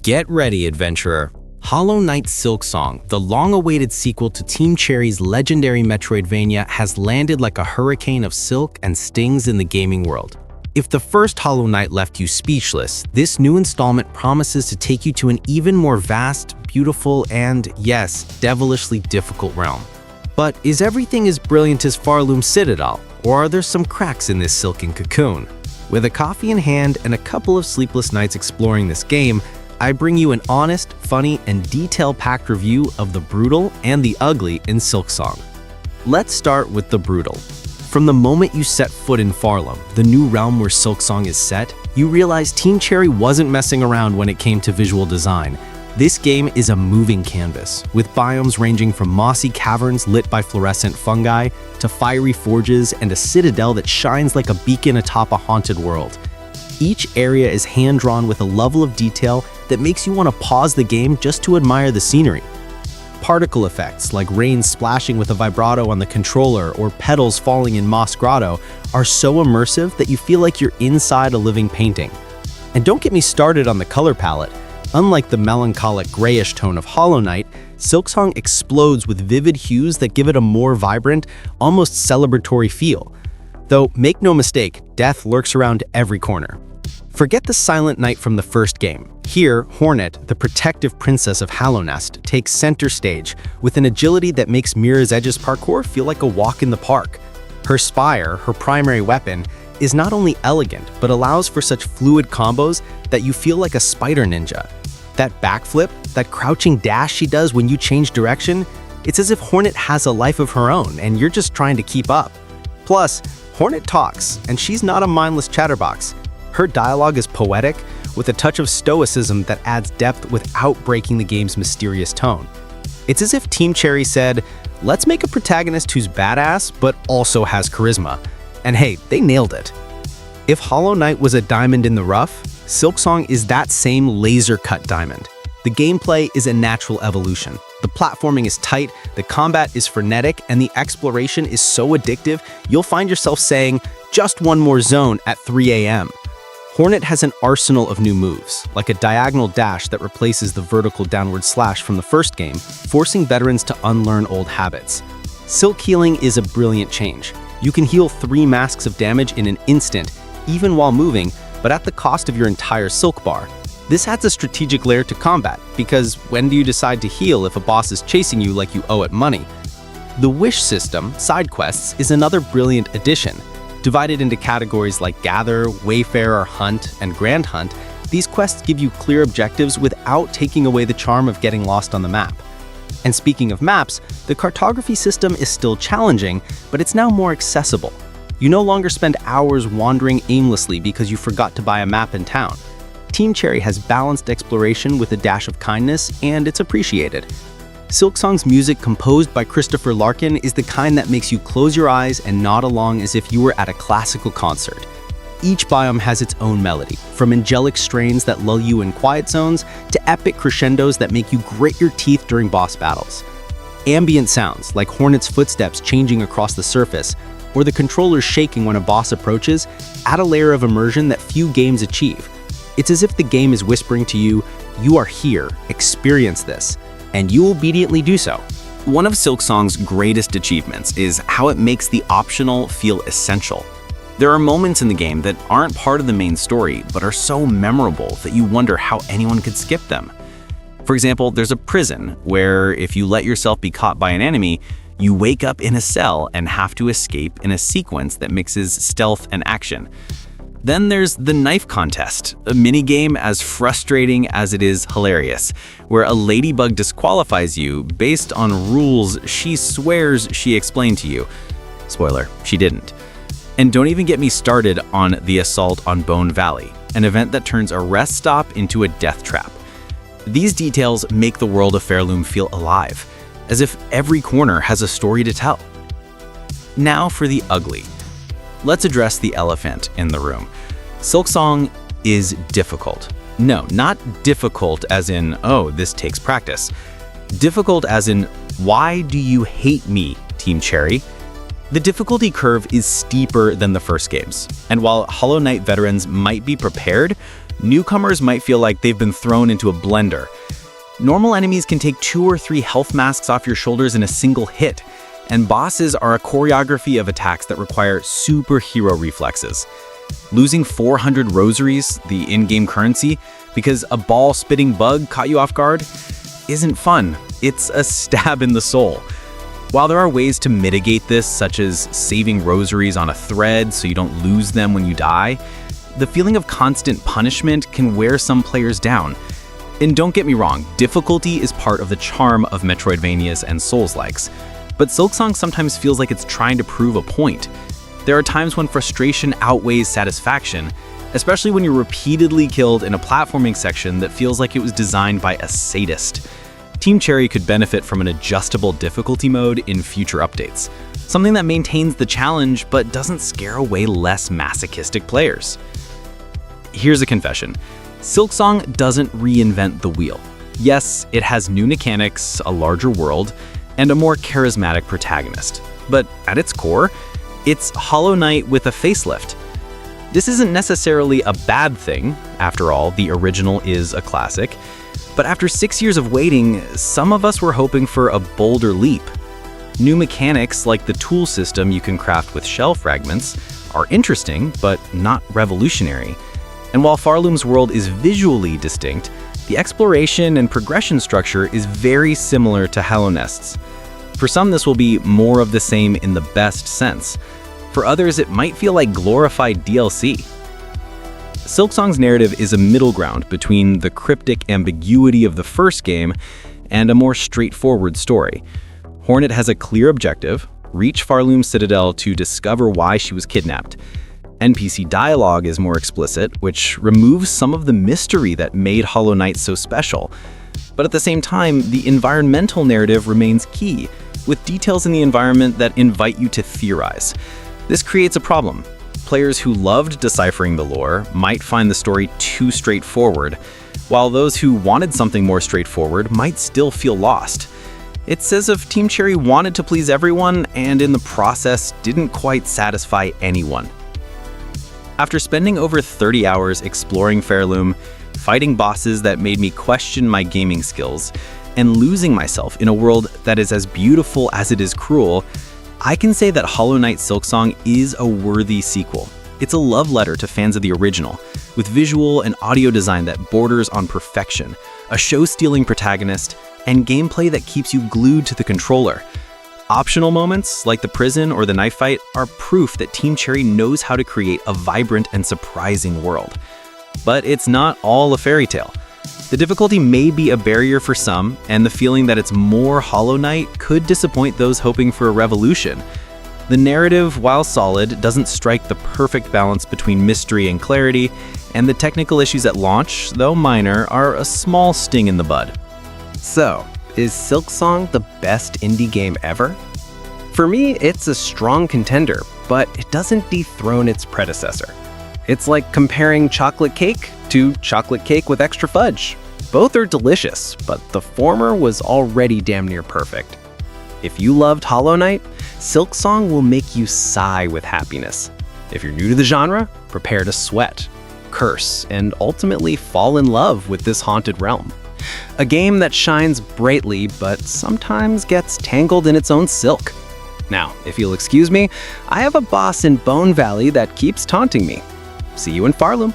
Get ready, adventurer. Hollow Knight Silksong, the long-awaited sequel to Team Cherry's legendary Metroidvania, has landed like a hurricane of silk and stings in the gaming world. If the first Hollow Knight left you speechless, this new installment promises to take you to an even more vast, beautiful, and, yes, devilishly difficult realm. But is everything as brilliant as Pharloom Citadel, or are there some cracks in this silken cocoon? With a coffee in hand and a couple of sleepless nights exploring this game, I bring you an honest, funny, and detail-packed review of the brutal and the ugly in Silksong. Let's start with the brutal. From the moment you set foot in Pharloom, the new realm where Silksong is set, you realize Team Cherry wasn't messing around when it came to visual design. This game is a moving canvas, with biomes ranging from mossy caverns lit by fluorescent fungi to fiery forges and a citadel that shines like a beacon atop a haunted world. Each area is hand-drawn with a level of detail that makes you want to pause the game just to admire the scenery. Particle effects like rain splashing with a vibrato on the controller or petals falling in Moss Grotto are so immersive that you feel like you're inside a living painting. And don't get me started on the color palette. Unlike the melancholic grayish tone of Hollow Knight, Silksong explodes with vivid hues that give it a more vibrant, almost celebratory feel. Though, make no mistake, death lurks around every corner. Forget the silent knight from the first game. Here, Hornet, the protective princess of Hallownest, takes center stage with an agility that makes Mirror's Edge's parkour feel like a walk in the park. Her spire, her primary weapon, is not only elegant, but allows for such fluid combos that you feel like a spider ninja. That backflip, that crouching dash she does when you change direction, it's as if Hornet has a life of her own and you're just trying to keep up. Plus, Hornet talks, and she's not a mindless chatterbox. Her dialogue is poetic, with a touch of stoicism that adds depth without breaking the game's mysterious tone. It's as if Team Cherry said, let's make a protagonist who's badass, but also has charisma. And hey, they nailed it. If Hollow Knight was a diamond in the rough, Silksong is that same laser-cut diamond. The gameplay is a natural evolution. The platforming is tight, the combat is frenetic, and the exploration is so addictive, you'll find yourself saying, just one more zone at 3 a.m. Hornet has an arsenal of new moves, like a diagonal dash that replaces the vertical downward slash from the first game, forcing veterans to unlearn old habits. Silk healing is a brilliant change. You can heal 3 masks of damage in an instant, even while moving, but at the cost of your entire silk bar. This adds a strategic layer to combat, because when do you decide to heal if a boss is chasing you like you owe it money? The wish system, side quests, is another brilliant addition. Divided into categories like Gather, Wayfarer, Hunt, and Grand Hunt, these quests give you clear objectives without taking away the charm of getting lost on the map. And speaking of maps, the cartography system is still challenging, but it's now more accessible. You no longer spend hours wandering aimlessly because you forgot to buy a map in town. Team Cherry has balanced exploration with a dash of kindness, and it's appreciated. Silksong's music, composed by Christopher Larkin, is the kind that makes you close your eyes and nod along as if you were at a classical concert. Each biome has its own melody, from angelic strains that lull you in quiet zones to epic crescendos that make you grit your teeth during boss battles. Ambient sounds, like Hornet's footsteps changing across the surface, or the controllers shaking when a boss approaches, add a layer of immersion that few games achieve. It's as if the game is whispering to you, you are here, experience this, and you obediently do so. One of Silksong's greatest achievements is how it makes the optional feel essential. There are moments in the game that aren't part of the main story, but are so memorable that you wonder how anyone could skip them. For example, there's a prison where if you let yourself be caught by an enemy, you wake up in a cell and have to escape in a sequence that mixes stealth and action. Then there's the knife contest, a minigame as frustrating as it is hilarious, where a ladybug disqualifies you based on rules she swears she explained to you. Spoiler, she didn't. And don't even get me started on the assault on Bone Valley, an event that turns a rest stop into a death trap. These details make the world of Pharloom feel alive, as if every corner has a story to tell. Now for the ugly. Let's address the elephant in the room. Silksong is difficult. No, not difficult as in, oh, this takes practice. Difficult as in, why do you hate me, Team Cherry? The difficulty curve is steeper than the first games, and while Hollow Knight veterans might be prepared, newcomers might feel like they've been thrown into a blender. Normal enemies can take 2 or 3 health masks off your shoulders in a single hit, and bosses are a choreography of attacks that require superhero reflexes. Losing 400 rosaries, the in-game currency, because a ball-spitting bug caught you off guard, isn't fun. It's a stab in the soul. While there are ways to mitigate this, such as saving rosaries on a thread so you don't lose them when you die, the feeling of constant punishment can wear some players down. And don't get me wrong, difficulty is part of the charm of Metroidvanias and Souls-likes, but Silksong sometimes feels like it's trying to prove a point. There are times when frustration outweighs satisfaction, especially when you're repeatedly killed in a platforming section that feels like it was designed by a sadist. Team Cherry could benefit from an adjustable difficulty mode in future updates, something that maintains the challenge but doesn't scare away less masochistic players. Here's a confession. Silksong doesn't reinvent the wheel. Yes, it has new mechanics, a larger world, and a more charismatic protagonist. But at its core, it's Hollow Knight with a facelift. This isn't necessarily a bad thing. After all, the original is a classic. But after 6 years of waiting, some of us were hoping for a bolder leap. New mechanics like the tool system you can craft with shell fragments are interesting, but not revolutionary. And while Pharloom's world is visually distinct, the exploration and progression structure is very similar to Hollow Knight's. For some, this will be more of the same in the best sense. For others, it might feel like glorified DLC. Silksong's narrative is a middle ground between the cryptic ambiguity of the first game and a more straightforward story. Hornet has a clear objective: reach Pharloom Citadel to discover why she was kidnapped. NPC dialogue is more explicit, which removes some of the mystery that made Hollow Knight so special. But at the same time, the environmental narrative remains key, with details in the environment that invite you to theorize. This creates a problem. Players who loved deciphering the lore might find the story too straightforward, while those who wanted something more straightforward might still feel lost. It's as if Team Cherry wanted to please everyone and in the process didn't quite satisfy anyone. After spending over 30 hours exploring Pharloom, fighting bosses that made me question my gaming skills, and losing myself in a world that is as beautiful as it is cruel, I can say that Hollow Knight Silksong is a worthy sequel. It's a love letter to fans of the original, with visual and audio design that borders on perfection, a show-stealing protagonist, and gameplay that keeps you glued to the controller. Optional moments, like the prison or the knife fight, are proof that Team Cherry knows how to create a vibrant and surprising world. But it's not all a fairy tale. The difficulty may be a barrier for some, and the feeling that it's more Hollow Knight could disappoint those hoping for a revolution. The narrative, while solid, doesn't strike the perfect balance between mystery and clarity, and the technical issues at launch, though minor, are a small sting in the bud. So, is Silksong the best indie game ever? For me, it's a strong contender, but it doesn't dethrone its predecessor. It's like comparing chocolate cake to chocolate cake with extra fudge. Both are delicious, but the former was already damn near perfect. If you loved Hollow Knight, Silksong will make you sigh with happiness. If you're new to the genre, prepare to sweat, curse, and ultimately fall in love with this haunted realm. A game that shines brightly, but sometimes gets tangled in its own silk. Now, if you'll excuse me, I have a boss in Bone Valley that keeps taunting me. See you in Pharloom.